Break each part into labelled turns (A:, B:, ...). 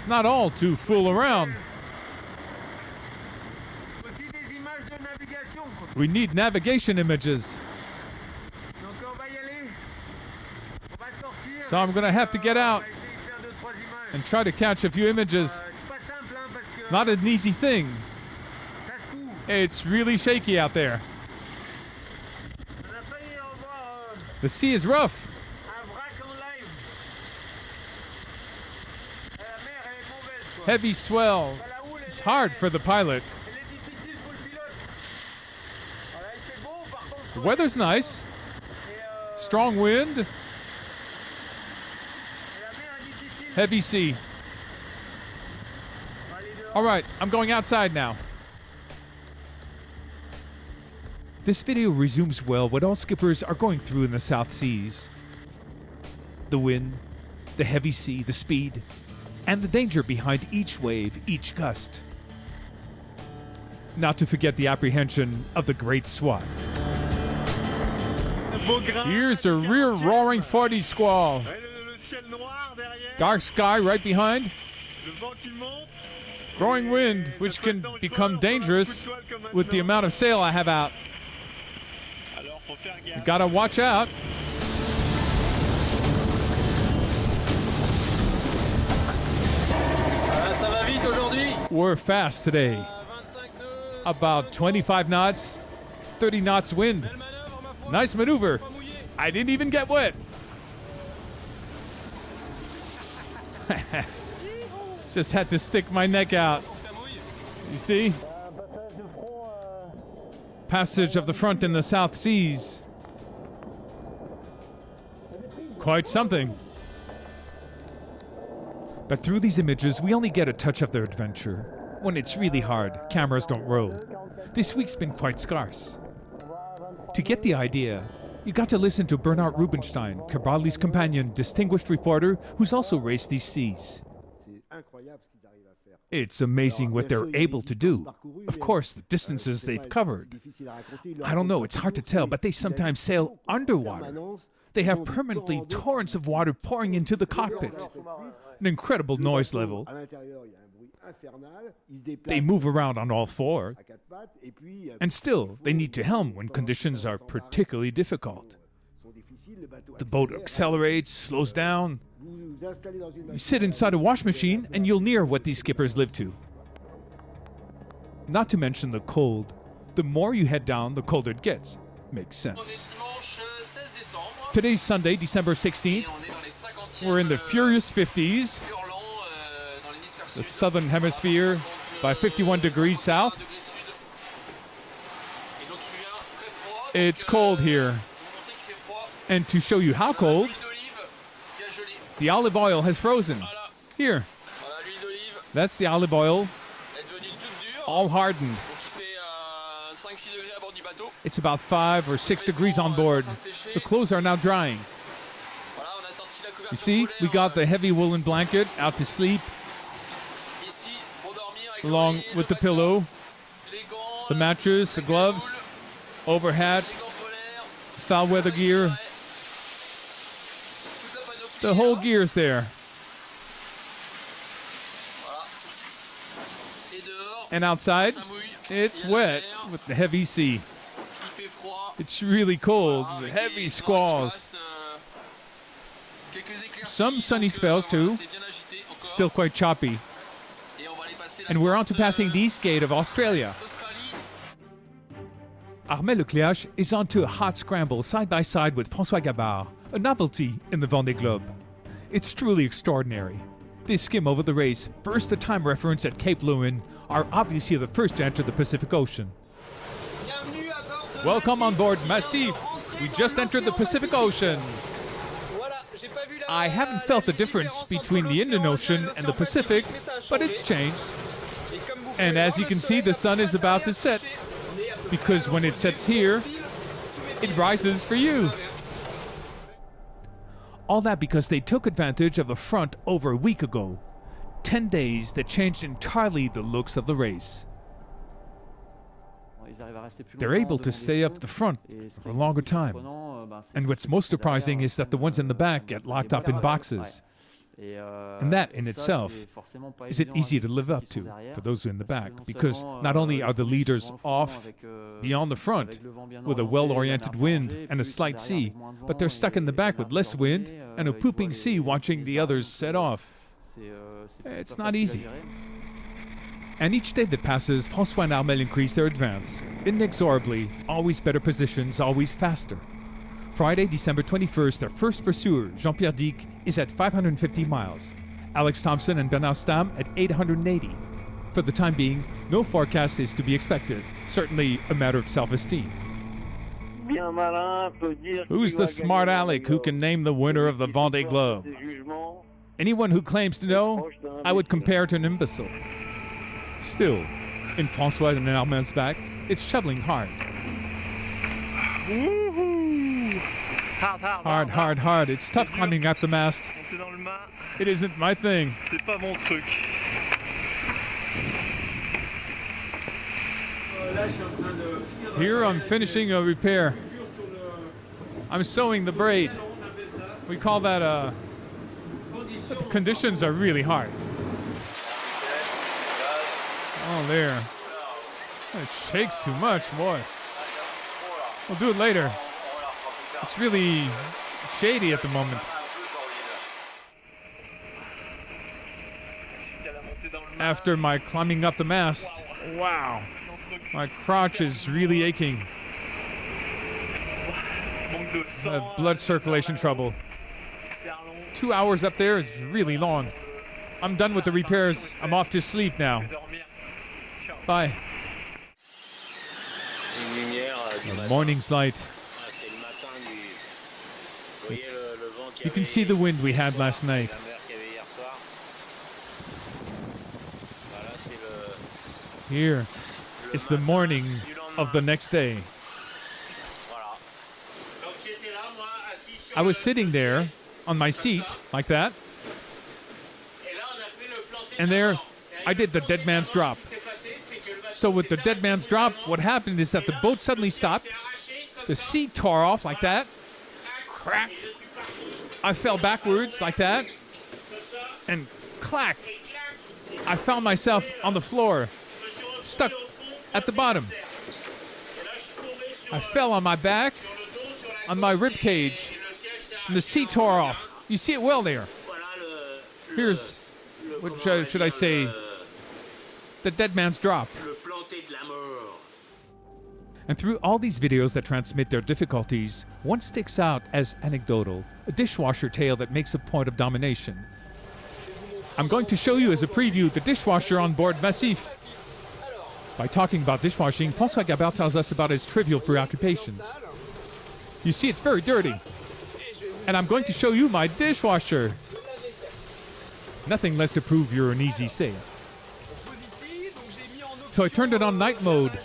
A: not all to fool around. We need navigation images. So I'm gonna have to get out and try to catch a few images. It's not an easy thing. It's really shaky out there. The sea is rough. Heavy swell. It's hard for the pilot. The weather's nice. Strong wind. Heavy sea. All right, I'm going outside now. This video resumes well what all skippers are going through in the South Seas. The wind, the heavy sea, the speed, and the danger behind each wave, each gust. Not to forget the apprehension of the great swat. Here's a rear roaring 40 squall. Dark sky right behind. Growing wind, which can become dangerous with the amount of sail I have out. You gotta watch out. We're fast today. About 25 knots, 30 knots wind. Nice maneuver. I didn't even get wet. Just had to stick my neck out. You see? Passage of the front in the South Seas. Quite something. But through these images, we only get a touch of their adventure. When it's really hard, cameras don't roll. This week's been quite scarce. To get the idea, you got to listen to Bernard Rubinstein, Cabrali's companion, distinguished reporter who's also raced these seas. It's amazing what they're able to do. Of course, the distances they've covered. I don't know, it's hard to tell, but they sometimes sail underwater. They have permanently torrents of water pouring into the cockpit. An incredible noise level. They move around on all four. And still, they need to helm when conditions are particularly difficult. The boat accelerates, slows down. You sit inside a wash machine and you'll near what these skippers live to. Not to mention the cold. The more you head down, the colder it gets. Makes sense. Today's Sunday, December 16th. We're in the furious 50s. The southern hemisphere by 51 degrees south. It's cold here. And to show you how cold, the olive oil has frozen. Here. That's the olive oil. All hardened. It's about 5 or 6 degrees on board. The clothes are now drying. You see, we got the heavy woolen blanket out to sleep, along with the pillow, the mattress, the gloves, over hat, foul weather gear. The whole gear's there. And outside, it's wet with the heavy sea. It's really cold, with heavy squalls. Some sunny spells too, still quite choppy. And we're on to passing the East Gate of Australia. Armel le Cleac'h is on to a hot scramble side by side with François Gabart, a novelty in the Vendée Globe. It's truly extraordinary. They skim over the race, burst the time reference at Cape Lewin, are obviously the first to enter the Pacific Ocean. Welcome on board Massif. We just entered the Pacific Ocean. I haven't felt the difference between the Indian Ocean and the Pacific, but it's changed. And as you can see, the sun is about to set, because when it sets here, it rises for you. All that because they took advantage of a front over a week ago. 10 days that changed entirely the looks of the race. They're able to stay up the front for a longer time. And what's most surprising is that the ones in the back get locked up in boxes. And that in itself isn't easy to live up to for those in the back, because not only are the leaders off beyond the front with a well-oriented wind and a slight sea, but they're stuck in the back with less wind and a pooping sea watching the others set off. It's not easy. And each day that passes, François and Armel increase their advance. Inexorably, always better positions, always faster. Friday, December 21st, their first pursuer, Jean-Pierre Dick, is at 550 miles. Alex Thompson and Bernard Stam at 880. For the time being, no forecast is to be expected. Certainly a matter of self-esteem. Who's the smart aleck who can name the winner of the Vendée Globe? Anyone who claims to know, I would compare to an imbecile. Still, in François and Armel's back, it's shoveling hard. Hard. It's tough climbing up the mast. It isn't my thing. Here I'm finishing a repair. I'm sewing the braid. We call that but the conditions are really hard. Oh, there. It shakes too much, boy. We'll do it later. It's really shady at the moment. After my climbing up the mast, wow, my crotch is really aching. I have blood circulation trouble. 2 hours up there is really long. I'm done with the repairs. I'm off to sleep now. Bye. The morning's light. You can see the wind we had last night. Here is the morning of the next day. I was sitting there on my seat, like that. And there, I did the dead man's drop. So with the dead man's drop, what happened is that the boat suddenly stopped. The sea tore off like that. Crack. I fell backwards like that. And clack. I found myself on the floor, stuck at the bottom. I fell on my back, on my rib cage, and the sea tore off. You see it well there. Here's, what should I say, the dead man's drop. And through all these videos that transmit their difficulties, one sticks out as anecdotal, a dishwasher tale that makes a point of domination. I'm going to show you as a preview the dishwasher on board Massif. By talking about dishwashing, François Gabart tells us about his trivial preoccupations. You see, it's very dirty. And I'm going to show you my dishwasher. Nothing less to prove you're an easy stay. So I turned it on night mode.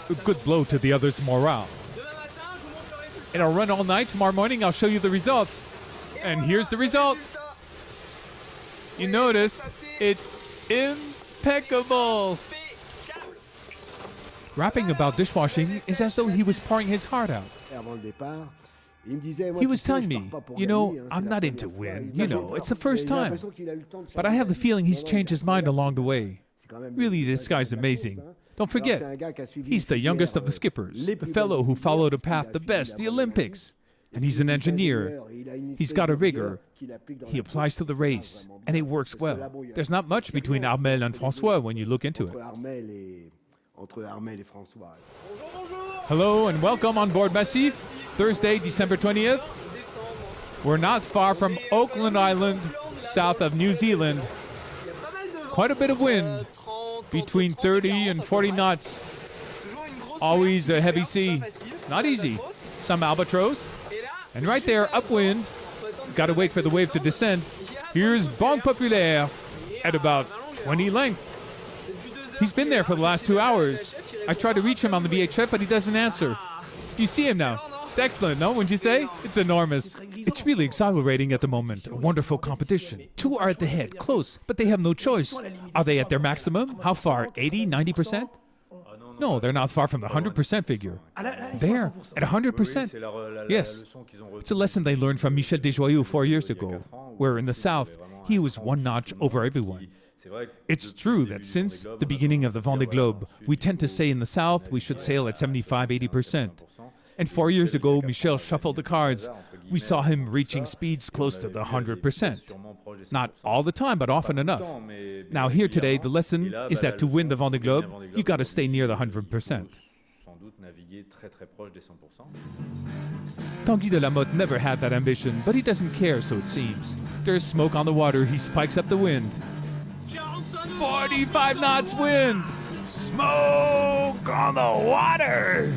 A: A good blow to the others' morale. It'll run all night. Tomorrow morning I'll show you the results. And here's the result. You noticed, it's impeccable. Rapping about dishwashing is as though he was pouring his heart out. He was telling me, you know, I'm not into wind, you know, it's the first time. But I have the feeling he's changed his mind along the way. Really, this guy's amazing. Don't forget, he's the youngest of the skippers, the fellow who followed a path the best, the Olympics. And he's an engineer. He's got a rigor. He applies to the race, and it works well. There's not much between Armel and François when you look into it. Hello and welcome on board Massif, Thursday, December 20th. We're not far from Auckland Island, south of New Zealand. Quite a bit of wind, between 30 and 40 knots. Always a heavy sea. Not easy. Some albatross. And right there, upwind, gotta wait for the wave to descend. Here's Banque Populaire at about 20 length. He's been there for the last 2 hours. I tried to reach him on the VHF, but he doesn't answer. You see him now. It's excellent, no? Wouldn't you say? It's enormous. It's really exhilarating at the moment. A wonderful competition. Two are at the head, close, but they have no choice. Are they at their maximum? How far? 80, 90%? No, they're not far from the 100% figure. There, at 100%. Yes, it's a lesson they learned from Michel Desjoyaux 4 years ago, where in the south, he was one notch over everyone. It's true that since the beginning of the Vendée Globe, we tend to say in the south we should sail at 75–80%. And 4 years ago, Michel shuffled the cards. We saw him reaching speeds close to the 100%. Not all the time, but often enough. Now here today, the lesson is that to win the Vendée Globe, you got to stay near the 100%. Tanguy de la Motte never had that ambition, but he doesn't care, so it seems. There's smoke on the water, he spikes up the wind. 45 knots wind! Smoke on the water!